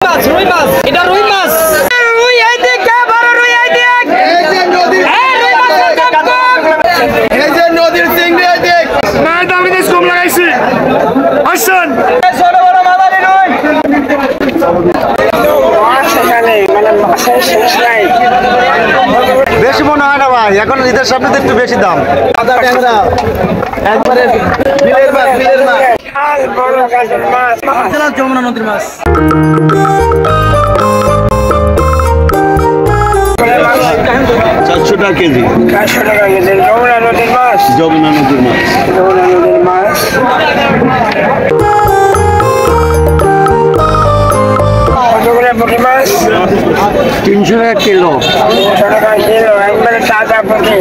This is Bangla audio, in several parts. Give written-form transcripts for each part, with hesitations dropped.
রুই মাছ এটা রুই মাছ রুই এই দিকে বড় রুই এই দিকে এই যে নদীর রুই মাছের দাম কম এই যে নদীর চিংড়ি এই দিকে না দাম কিন্তু কম লাগাইছি আসেন ছোট বড় মাদারি রুই মাছ এখানে মানে মাছের শেষ নাই বেশি মনে হয় না ভাই, এখন ঈদের সামনে তো একটু বেশি দাম। আদা ট্যাংরা একবারে বিলের মাছ বিশাল বড় গাছের মাছ যমুনা নদীর মাছ 400 টাকা কেজি 400 টাকা কেজি যমুনা নদীর মাছ যমুনা নদীর মাছ। যমুনা নদীর মাছ কত করে পুঁটি মাছ 300 টাকা কিলো। 300 টাকা কিলো একবারে তাজা পুঁটি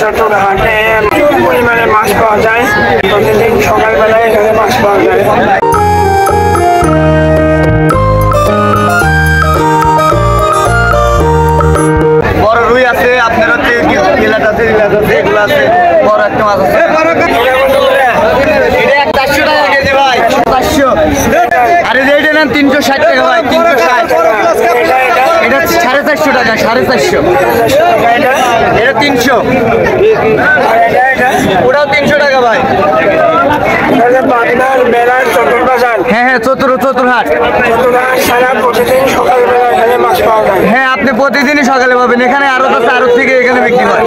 চট্টগ্রামে প্রচুর পরিমাণে মাছ পাওয়া যায় প্রতিদিন সকালবেলায় এখানে মাছ পাওয়া যায় বড় রুই আছে, আপনার হচ্ছে গিলাট আছে, এগুলো আছে, বড় একটা মাছ আছে। এটা 400 টাকা কেজি ভাই, 400। আরে এইটা নেন 360 টাকা ভাই, 360। এটা 450 টাকা, 450। এটা 300। ওটাও 300 টাকা ভাই। হ্যাঁ হ্যাঁ, চতুরহাট। সারা প্রতিদিন সকালবেলা এখানে মাছ পাওয়া যায় হ্যাঁ, আপনি প্রতিদিনই সকালে পাবেন। এখানে আরো আছে, আরো থেকে এখানে বিক্রি হয়।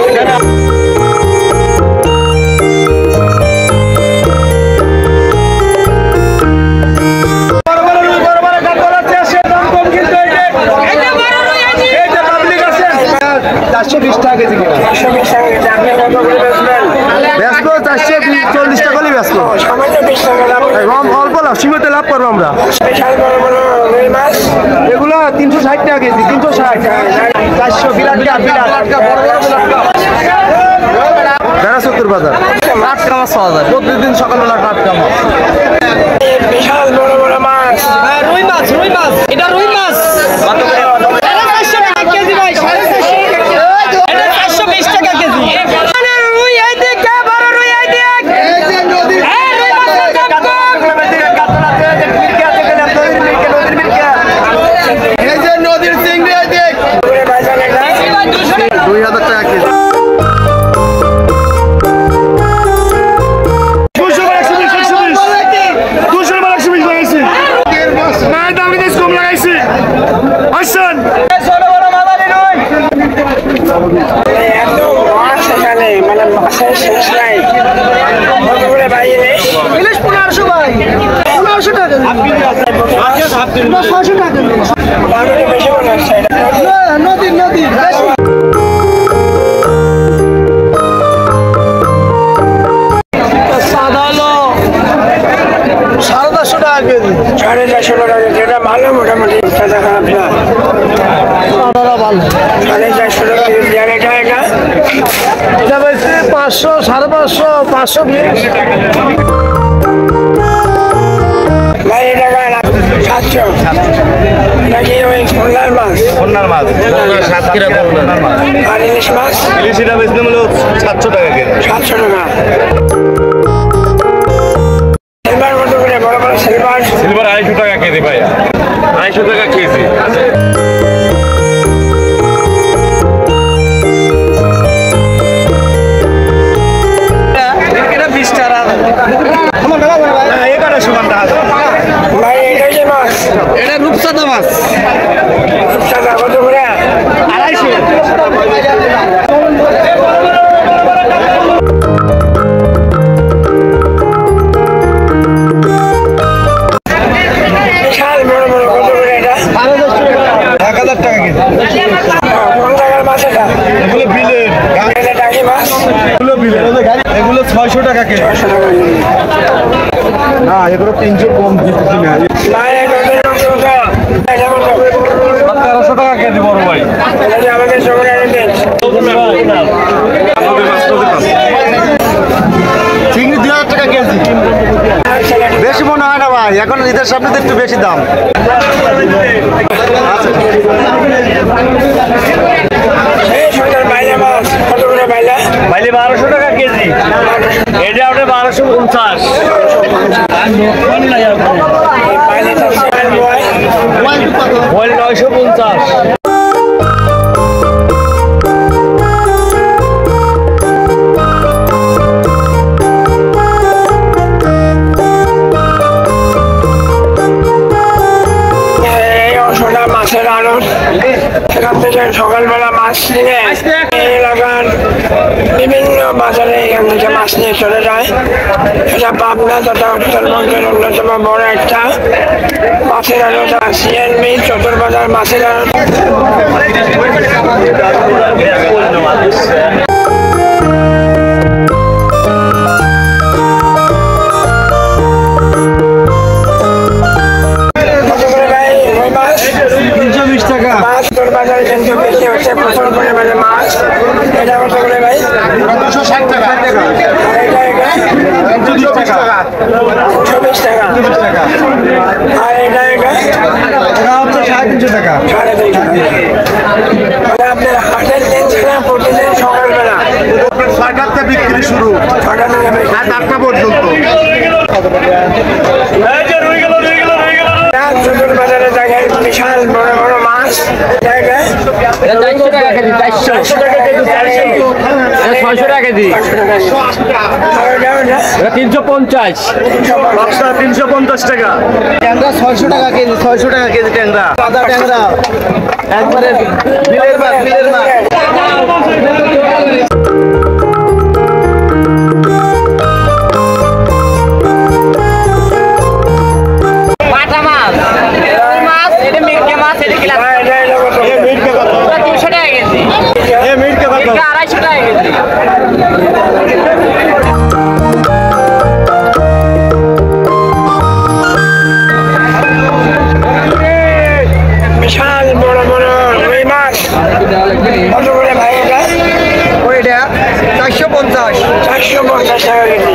সীমিত লাভ করবো আমরা। এগুলো 360 টাকা কেজি, 360। 400 বিলাট যারা 70 বাজার টাটকা মাছ পাওয়া যায় প্রতিদিন সকালবেলা, টাটকা মাছ। বিশাল বড় বড় মাছ রুই মাছ এটা রুই মাছ কেজি ভাই 420 টাকা কেজি রুই এই দিকে বড় রুই এই দিকে এই যে নদীর রুই মাছের দাম কম এই যে নদীর চিংড়ি এই দিকে 2000 টাকা কেজি। এত মাছ এখানে মানে মাছের শেষ নাই কত করে বাইরে ইলিশ 1500 ভাই 1500 টাকা 600 টাকা বাঙালি বেশি মনে হচ্ছে নদীর সাদা হলো 450 টাকা কেজি 450 টাকা কেজি এটা ভালো মোটামুটি সাদা খারাপ না সাদাটা ভালো 450 টাকা কেজি আর এটা এটা বেশি 500 550 520 ভাই এটা 700 নাকি ওই খুলনার মাছ সাতক্ষীরা খুলনার মাছ। আর ইলিশ মাছ ইলিশ এটা বেচতে হলো 700 টাকা কেজি। 700 টাকা সিলভার কত করে বড় বড় সিলভার 250 টাকা কেজি ভাই, 250 টাকা কেজি। এটা 20 টাকা ভাই এটা কি মাছ এটা রূপসাদা মাছ সাদা কত করে 250 বিশাল বড় বড় কত করে এটা 1000 টাকা কেজি। কোন জায়গার মাছ এটা এগুলো বিলের, এটা টাকি মাছ এগুলো 600 টাকা কেজি। 600 টাকা কেজি না, এগুলো 300 কম দিচ্ছি না। ভাই এটা কত এটা কত 1300 টাকা কেজি বড় ভাই। এটা যে আমাদের সঙ্গে আনবেন চিংড়ি 2000 টাকা কেজি। বেশি মনে হয় না ভাই, এখন ঈদের সামনে তো একটু বেশি দাম। এই সুন্দর বাইলা মাছ কত করে বাইলা বাইলে 1200 টাকা কেজি। এটা 50। বল 950। মাছের আড়ত, সেখান থেকে সকালবেলা মাছ নিয়ে এই এলাকার বিভিন্ন বাজারে এখান থেকে মাছ নিয়ে চলে যায়। এটা পাবনা তথা উত্তরবঙ্গের অন্যতম বড় একটা মাছের আড়ত। সিএনবি চতুর্বাজার মাছের আড়ত। বাজারে কিন্তু বেশি হচ্ছে, প্রচুর পরিমাণে মাছ। এটা কত করে ভাই? 260 টাকা। এটা 24 টাকা। আর এটা হচ্ছে 350 টাকা। 350 টাকা। আপনার হাটের দিন ছাড়া প্রতিদিন সকালবেলা 6টাতে বিক্রি শুরু, 6টা থেকে বেশি। রাত 8টা পর্যন্ত। চতুর্বাজারে জায়গায় বিশাল বড় বড় মাছ জায়গায় 400 টাকা কেজি, 400 টাকা কেজি, 600 টাকা কেজি, 350, 350 টাকা। ট্যাংরা 600 টাকা কেজি, 600 টাকা কেজি ট্যাংরা। সাদা ট্যাংরা একবারে বিলের মাছ, বিলের মাছ। বাটা মাছ, রুই মাছ, এটা মিরকে মাছ, এটা কিলা 300 টাকা কেজি, মিরকে 250 টাকা কেজি। বিশাল বড় বড় রুই মাছ কত করে ভাই? এটা ওইটা 450। 450 টাকা কেজি।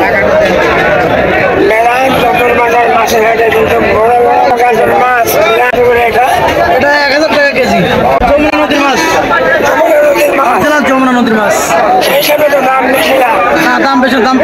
মেলা চতুর্বাজার মাছের হাটে কিন্তু বড় বড় গাছের মাছ কত করে? এটা এটা 1000 টাকা কেজি। যমুনা নদীর মাছ, নদীর মাছ, যমুনা নদীর মাছ। সেই হিসাবে তো দাম বেশি না। দাম বেশি, দাম